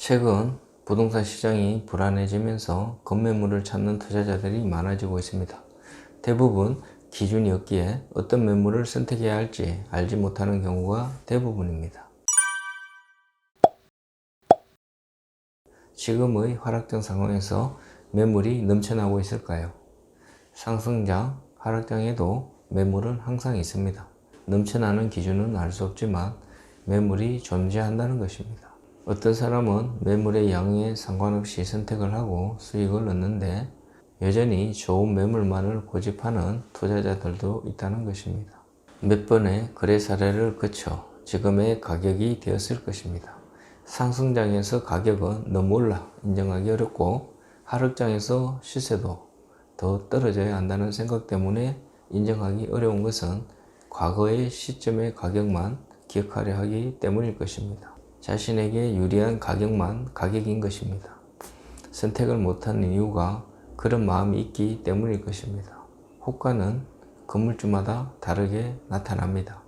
최근 부동산 시장이 불안해지면서 급매물을 찾는 투자자들이 많아지고 있습니다. 대부분 기준이 없기에 어떤 매물을 선택해야 할지 알지 못하는 경우가 대부분입니다. 지금의 하락장 상황에서 매물이 넘쳐나고 있을까요? 상승장, 하락장에도 매물은 항상 있습니다. 넘쳐나는 기준은 알 수 없지만 매물이 존재한다는 것입니다. 어떤 사람은 매물의 양에 상관없이 선택을 하고 수익을 얻는데 여전히 좋은 매물만을 고집하는 투자자들도 있다는 것입니다. 몇 번의 거래 사례를 거쳐 지금의 가격이 되었을 것입니다. 상승장에서 가격은 너무 올라 인정하기 어렵고 하락장에서 시세도 더 떨어져야 한다는 생각 때문에 인정하기 어려운 것은 과거의 시점의 가격만 기억하려 하기 때문일 것입니다. 자신에게 유리한 가격만 가격인 것입니다. 선택을 못하는 이유가 그런 마음이 있기 때문일 것입니다. 호가는 건물주마다 다르게 나타납니다.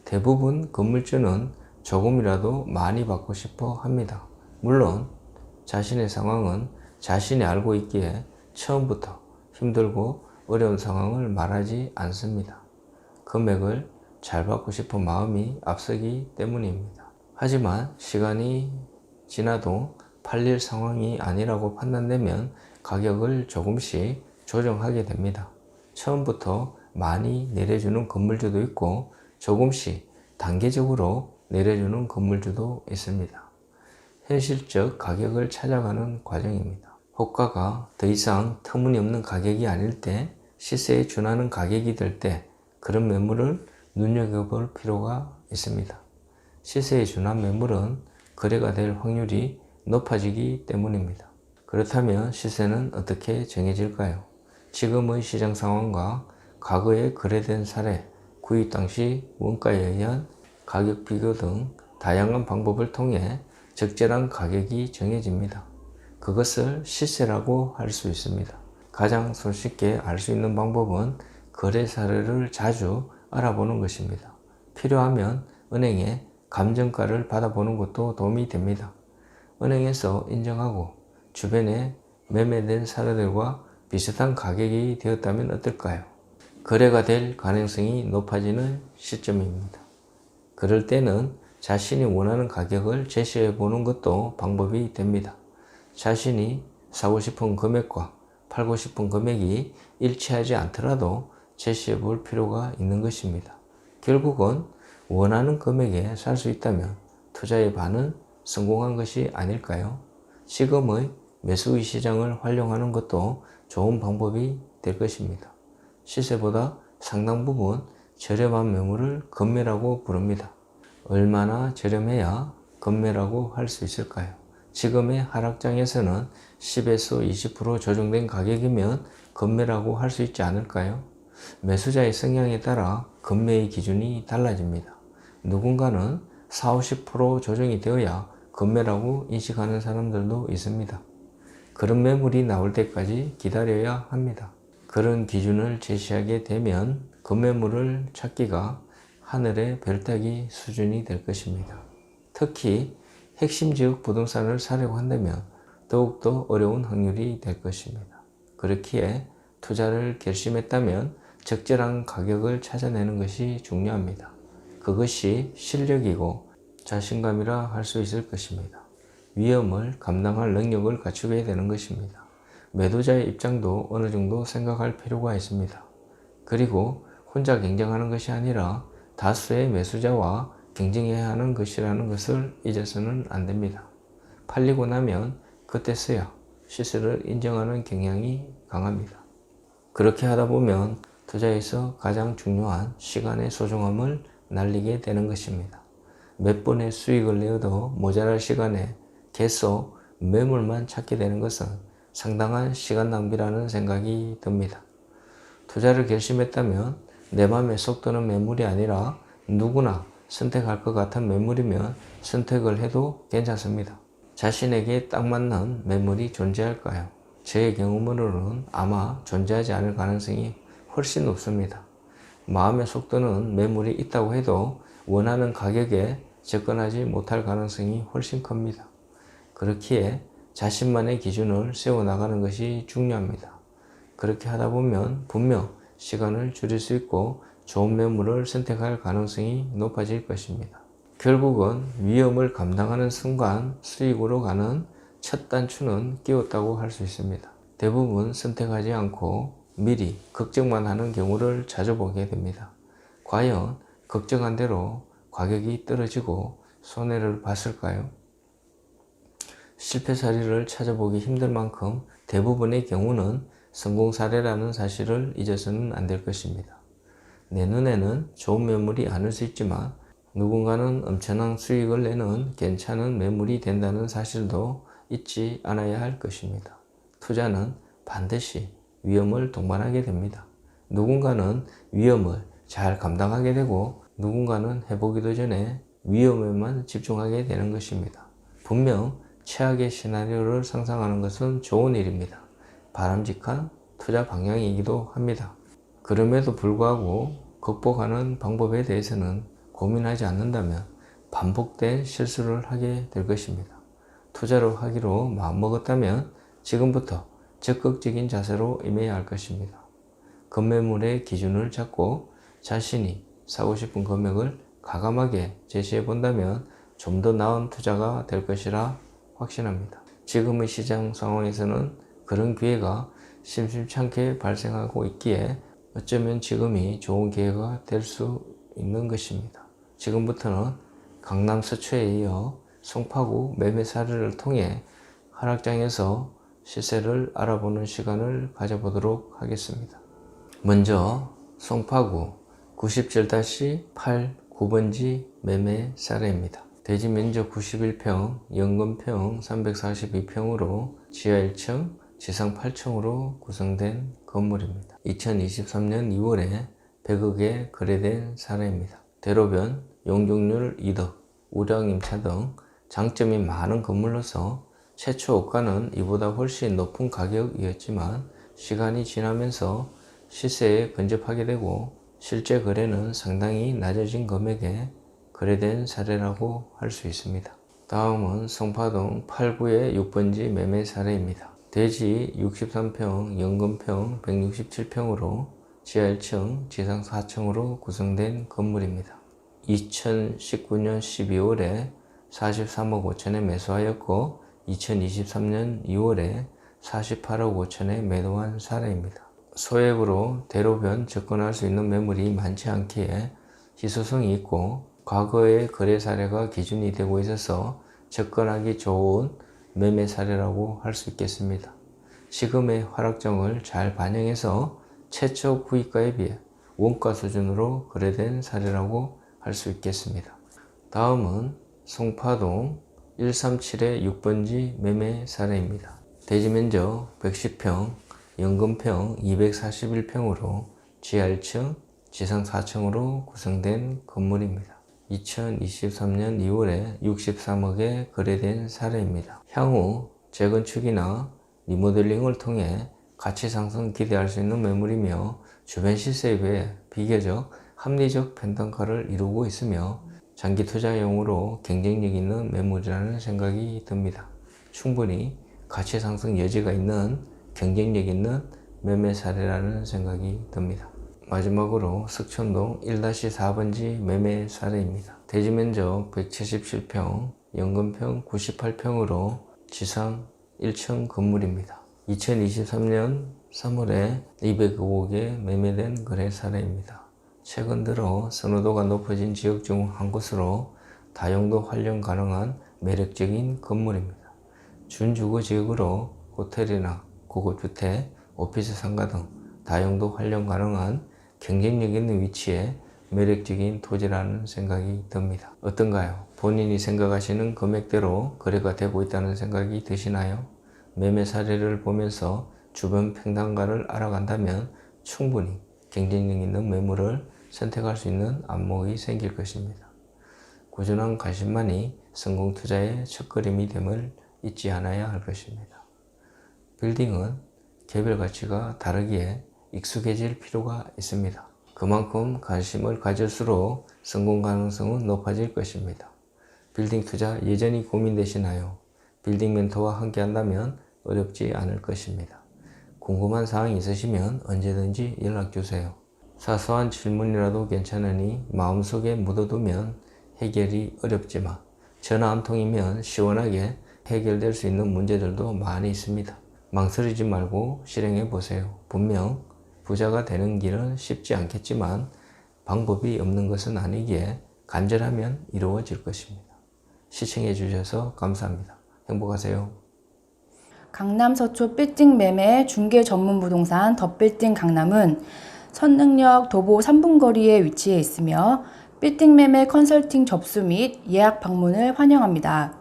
대부분 건물주는 조금이라도 많이 받고 싶어 합니다. 물론 자신의 상황은 자신이 알고 있기에 처음부터 힘들고 어려운 상황을 말하지 않습니다. 금액을 잘 받고 싶은 마음이 앞서기 때문입니다. 하지만 시간이 지나도 팔릴 상황이 아니라고 판단되면 가격을 조금씩 조정하게 됩니다. 처음부터 많이 내려주는 건물주도 있고 조금씩 단계적으로 내려주는 건물주도 있습니다. 현실적 가격을 찾아가는 과정입니다. 호가가 더 이상 터무니없는 가격이 아닐 때, 시세에 준하는 가격이 될 때 그런 매물을 눈여겨볼 필요가 있습니다. 시세에 준한 매물은 거래가 될 확률이 높아지기 때문입니다. 그렇다면 시세는 어떻게 정해질까요? 지금의 시장 상황과 과거에 거래된 사례, 구입 당시 원가에 의한 가격 비교 등 다양한 방법을 통해 적절한 가격이 정해집니다. 그것을 시세라고 할 수 있습니다. 가장 손쉽게 알 수 있는 방법은 거래 사례를 자주 알아보는 것입니다. 필요하면 은행에 감정가를 받아보는 것도 도움이 됩니다. 은행에서 인정하고 주변에 매매된 사례들과 비슷한 가격이 되었다면 어떨까요? 거래가 될 가능성이 높아지는 시점입니다. 그럴 때는 자신이 원하는 가격을 제시해 보는 것도 방법이 됩니다. 자신이 사고 싶은 금액과 팔고 싶은 금액이 일치하지 않더라도 제시해 볼 필요가 있는 것입니다. 결국은 원하는 금액에 살 수 있다면 투자의 반은 성공한 것이 아닐까요? 지금의 매수의 시장을 활용하는 것도 좋은 방법이 될 것입니다. 시세보다 상당 부분 저렴한 매물을 건매라고 부릅니다. 얼마나 저렴해야 건매라고 할 수 있을까요? 지금의 하락장에서는 10에서 20% 조정된 가격이면 건매라고 할 수 있지 않을까요? 매수자의 성향에 따라 건매의 기준이 달라집니다. 누군가는 40~50% 조정이 되어야 건매라고 인식하는 사람들도 있습니다. 그런 매물이 나올 때까지 기다려야 합니다. 그런 기준을 제시하게 되면 건매물을 찾기가 하늘의 별 따기 수준이 될 것입니다. 특히 핵심 지역 부동산을 사려고 한다면 더욱더 어려운 확률이 될 것입니다. 그렇기에 투자를 결심했다면 적절한 가격을 찾아내는 것이 중요합니다. 그것이 실력이고 자신감이라 할 수 있을 것입니다. 위험을 감당할 능력을 갖추게 되는 것입니다. 매도자의 입장도 어느 정도 생각할 필요가 있습니다. 그리고 혼자 경쟁하는 것이 아니라 다수의 매수자와 경쟁해야 하는 것이라는 것을 잊어서는 안 됩니다. 팔리고 나면 그때서야 시세를 인정하는 경향이 강합니다. 그렇게 하다 보면 투자에서 가장 중요한 시간의 소중함을 날리게 되는 것입니다. 몇 번의 수익을 내어도 모자랄 시간에 계속 매물만 찾게 되는 것은 상당한 시간 낭비라는 생각이 듭니다. 투자를 결심했다면 내 맘에 쏙 드는 매물이 아니라 누구나 선택할 것 같은 매물이면 선택을 해도 괜찮습니다. 자신에게 딱 맞는 매물이 존재할까요? 제 경험으로는 아마 존재하지 않을 가능성이 훨씬 높습니다. 마음에 쏙 드는 매물이 있다고 해도 원하는 가격에 접근하지 못할 가능성이 훨씬 큽니다. 그렇기에 자신만의 기준을 세워나가는 것이 중요합니다. 그렇게 하다 보면 분명 시간을 줄일 수 있고 좋은 매물을 선택할 가능성이 높아질 것입니다. 결국은 위험을 감당하는 순간 수익으로 가는 첫 단추는 끼웠다고 할 수 있습니다. 대부분 선택하지 않고 미리 걱정만 하는 경우를 자주 보게 됩니다. 과연 걱정한 대로 가격이 떨어지고 손해를 봤을까요? 실패 사례를 찾아보기 힘들 만큼 대부분의 경우는 성공 사례라는 사실을 잊어서는 안 될 것입니다. 내 눈에는 좋은 매물이 아닐 수 있지만 누군가는 엄청난 수익을 내는 괜찮은 매물이 된다는 사실도 잊지 않아야 할 것입니다. 투자는 반드시 위험을 동반하게 됩니다. 누군가는 위험을 잘 감당하게 되고 누군가는 해보기도 전에 위험에만 집중하게 되는 것입니다. 분명 최악의 시나리오를 상상하는 것은 좋은 일입니다. 바람직한 투자 방향이기도 합니다. 그럼에도 불구하고 극복하는 방법에 대해서는 고민하지 않는다면 반복된 실수를 하게 될 것입니다. 투자를 하기로 마음먹었다면 지금부터 적극적인 자세로 임해야 할 것입니다. 급매물의 기준을 잡고 자신이 사고 싶은 금액을 과감하게 제시해 본다면 좀 더 나은 투자가 될 것이라 확신합니다. 지금의 시장 상황에서는 그런 기회가 심심찮게 발생하고 있기에 어쩌면 지금이 좋은 기회가 될 수 있는 것입니다. 지금부터는 강남 서초에 이어 송파구 매매 사례를 통해 하락장에서 시세를 알아보는 시간을 가져보도록 하겠습니다. 먼저 송파구 97-8 9번지 매매 사례입니다. 대지 면적 91평, 연금평 342평으로 지하 1층, 지상 8층으로 구성된 건물입니다. 2023년 2월에 100억에 거래된 사례입니다. 대로변, 용적률 2덕, 우량 임차 등 장점이 많은 건물로서 최초 호가는 이보다 훨씬 높은 가격이었지만 시간이 지나면서 시세에 근접하게 되고 실제 거래는 상당히 낮아진 금액에 거래된 사례라고 할 수 있습니다. 다음은 송파동 8구의 6번지 매매 사례입니다. 대지 63평, 연금평 167평으로 지하 1층, 지상 4층으로 구성된 건물입니다. 2019년 12월에 43억 5천에 매수하였고 2023년 2월에 48억 5천에 매도한 사례입니다. 소액으로 대로변 접근할 수 있는 매물이 많지 않기에 희소성이 있고 과거의 거래 사례가 기준이 되고 있어서 접근하기 좋은 매매 사례라고 할 수 있겠습니다. 지금의 하락장을 잘 반영해서 최초 구입가에 비해 원가 수준으로 거래된 사례라고 할 수 있겠습니다. 다음은 송파동 137의 6번지 매매 사례입니다. 대지 면적 110평, 연금평 241평으로 지하 1층, 지상 4층으로 구성된 건물입니다. 2023년 2월에 63억에 거래된 사례입니다. 향후 재건축이나 리모델링을 통해 가치 상승 기대할 수 있는 매물이며 주변 시세에 비해 비교적 합리적 평단가를 이루고 있으며 장기 투자용으로 경쟁력 있는 매물이라는 생각이 듭니다. 충분히 가치 상승 여지가 있는 경쟁력 있는 매매 사례라는 생각이 듭니다. 마지막으로 석천동 1-4번지 매매 사례입니다. 대지 면적 177평, 연금평 98평으로 지상 1층 건물입니다. 2023년 3월에 205억에 매매된 거래 사례입니다. 최근 들어 선호도가 높아진 지역 중 한 곳으로 다용도 활용 가능한 매력적인 건물입니다. 준주거 지역으로 호텔이나 고급주택, 오피스 상가 등 다용도 활용 가능한 경쟁력 있는 위치에 매력적인 토지라는 생각이 듭니다. 어떤가요? 본인이 생각하시는 금액대로 거래가 되고 있다는 생각이 드시나요? 매매 사례를 보면서 주변 평단가를 알아간다면 충분히 경쟁력 있는 매물을 선택할 수 있는 안목이 생길 것입니다. 꾸준한 관심만이 성공 투자의 첫걸음이 됨을 잊지 않아야 할 것입니다. 빌딩은 개별 가치가 다르기에 익숙해질 필요가 있습니다. 그만큼 관심을 가질수록 성공 가능성은 높아질 것입니다. 빌딩 투자 여전히 고민되시나요? 빌딩 멘토와 함께 한다면 어렵지 않을 것입니다. 궁금한 사항이 있으시면 언제든지 연락주세요. 사소한 질문이라도 괜찮으니 마음속에 묻어두면 해결이 어렵지만 전화 한 통이면 시원하게 해결될 수 있는 문제들도 많이 있습니다. 망설이지 말고 실행해 보세요. 분명 부자가 되는 길은 쉽지 않겠지만 방법이 없는 것은 아니기에 간절하면 이루어질 것입니다. 시청해 주셔서 감사합니다. 행복하세요. 강남 서초 빌딩 매매 중개 전문 부동산 더 빌딩 강남은 선릉역 도보 3분 거리에 위치해 있으며 빌딩 매매 컨설팅 접수 및 예약 방문을 환영합니다.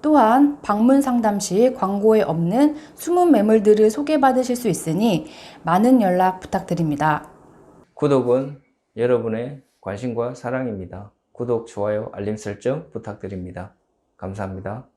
또한 방문 상담 시 광고에 없는 숨은 매물들을 소개받으실 수 있으니 많은 연락 부탁드립니다. 구독은 여러분의 관심과 사랑입니다. 구독, 좋아요, 알림 설정 부탁드립니다. 감사합니다.